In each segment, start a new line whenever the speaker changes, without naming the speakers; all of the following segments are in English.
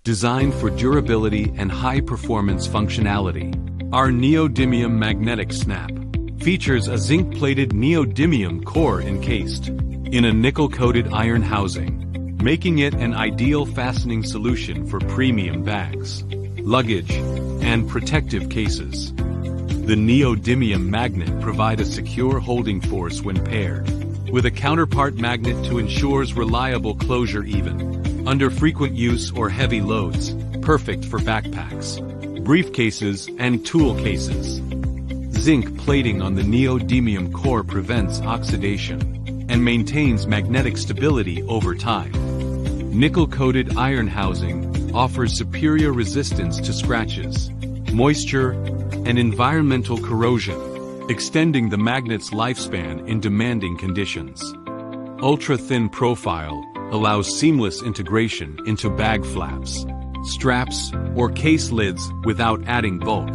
designed for durability and high-performance functionality. Our neodymium magnetic snap features a zinc-plated neodymium core encased in a nickel-coated iron housing, making it an ideal fastening solution for premium bags, luggage, and protective cases. The neodymium magnet provides a secure holding force when paired with a counterpart magnet to ensure reliable closure even under frequent use or heavy loads, perfect for backpacks, briefcases, and tool cases. Zinc plating on the neodymium core prevents oxidation and maintains magnetic stability over time. Nickel-coated iron housing offers superior resistance to scratches, moisture, and environmental corrosion, extending the magnet's lifespan in demanding conditions. Ultra-thin profile allows seamless integration into bag flaps, straps, or case lids without adding bulk.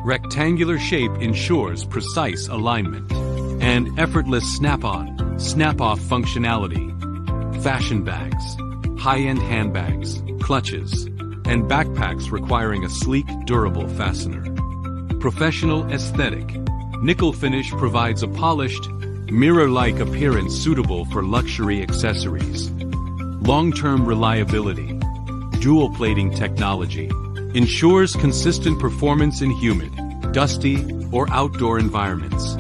Rectangular shape ensures precise alignment and effortless snap-on, snap-off functionality. Fashion bags, high-end handbags, clutches, and backpacks requiring a sleek, durable fastener. Professional aesthetic. Nickel finish provides a polished, mirror-like appearance suitable for luxury accessories. Long-term reliability. Dual plating technology ensures consistent performance in humid, dusty, or outdoor environments.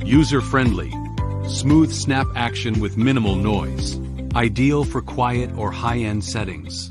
User-friendly. Smooth snap action with minimal noise. Ideal for quiet or high-end settings.